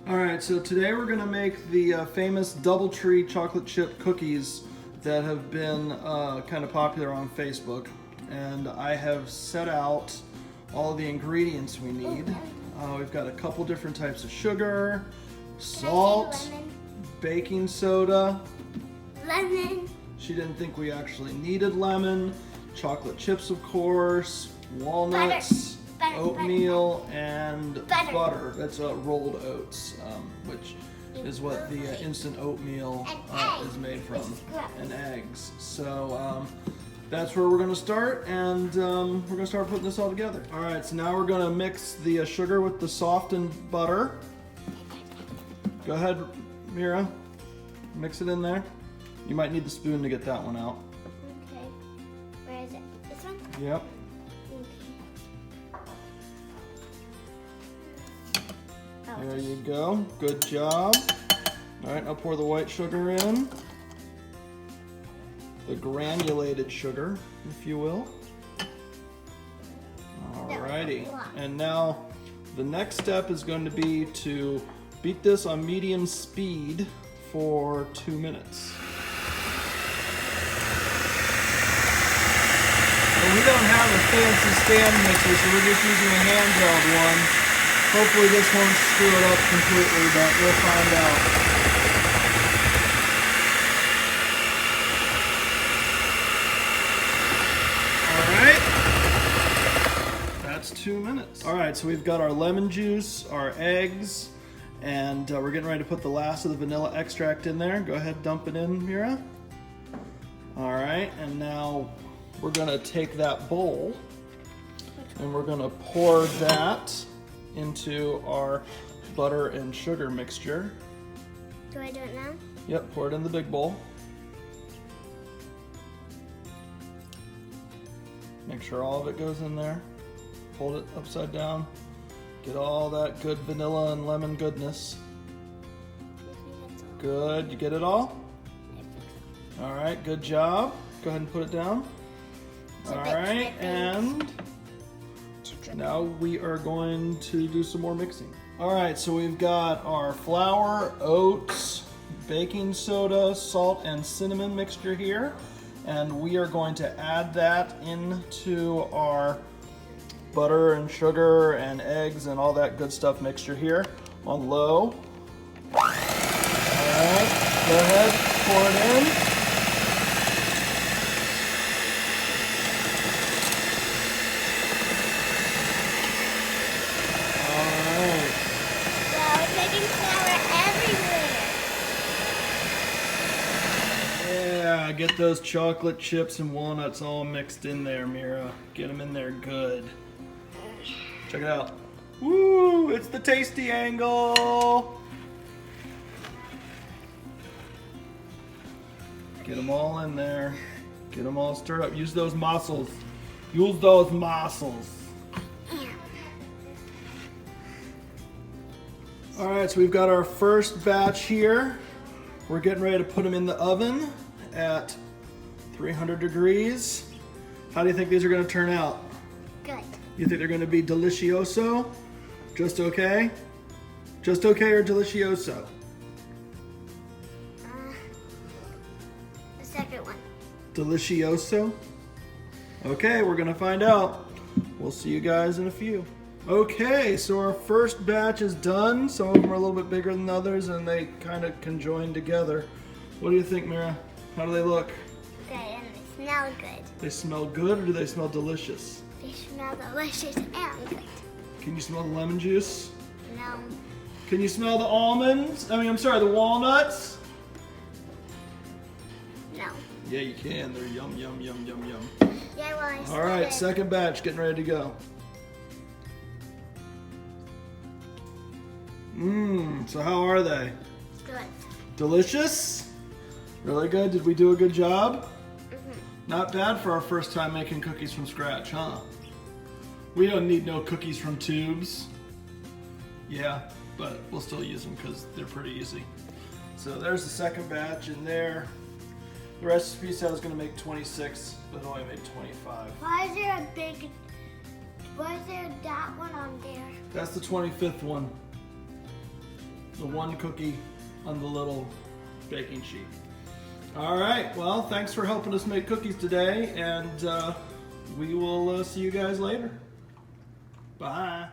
Alright, so today we're going to make the famous Doubletree chocolate chip cookies that have been kind of popular on Facebook. And I have set out all the ingredients we need. We've got a couple different types of sugar, salt, baking soda, lemon. She didn't think we actually needed lemon, chocolate chips of course, walnuts, butter, oatmeal, and butter. That's rolled oats, which is what the instant oatmeal is made from, and eggs. So that's where we're going to start, and we're going to start putting this all together. All right, so now we're going to mix the sugar with the softened butter. Go ahead, Mira, mix it in there. You might need the spoon to get that one out. Okay. Where is it? This one? Yep. Okay. There you go. Good job. All right, I'll pour the white sugar in. The granulated sugar, if you will. Alrighty. And now the next step is going to be to beat this on medium speed for 2 minutes. We don't have a fancy stand mixer, so we're just using a handheld one. Hopefully this won't screw it up completely, but we'll find out. Alright. That's 2 minutes. Alright, so we've got our lemon juice, our eggs, and we're getting ready to put the last of the vanilla extract in there. Go ahead, dump it in, Mira. Alright, and now we're gonna take that bowl and we're gonna pour that into our butter and sugar mixture. Do I do it now? Yep, pour it in the big bowl. Make sure all of it goes in there. Hold it upside down. Get all that good vanilla and lemon goodness. Good, you get it all? All right, good job. Go ahead and put it down. All right, and now we are going to do some more mixing. All right, so we've got our flour, oats, baking soda, salt, and cinnamon mixture here. And we are going to add that into our butter and sugar and eggs and all that good stuff mixture here on low. All right, go ahead, pour it in. Get those chocolate chips and walnuts all mixed in there, Mira. Get them in there good. Check it out. Woo! It's the tasty angle! Get them all in there. Get them all stirred up. Use those muscles. Use those muscles. Alright, so we've got our first batch here. We're getting ready to put them in the oven at 300 degrees. How do you think these are going to turn out? Good. You think they're going to be delicioso? Just okay? Just okay or delicioso? The second one. Delicioso? Okay, we're going to find out. We'll see you guys in a few. Okay, so our first batch is done. Some of them are a little bit bigger than others and they kind of conjoin together. What do you think, Mira? How do they look? Good, and they smell good. They smell good or do they smell delicious? They smell delicious and good. Can you smell the lemon juice? No. Can you smell the almonds? The walnuts? No. Yeah, you can. They're yum, yum, yum, yum, yum. Yeah, well, I All right, it. second batch, getting ready to go. So how are they? Good. Delicious? Really good? Did we do a good job? Mm-hmm. Not bad for our first time making cookies from scratch, huh? We don't need no cookies from tubes. Yeah, but we'll still use them because they're pretty easy. So there's the second batch in there. The recipe said I was going to make 26, but I only made 25. Why is there a big... Why is there that one on there? That's the 25th one. the one cookie on the little baking sheet. All right, well, thanks for helping us make cookies today, and we will see you guys later. Bye.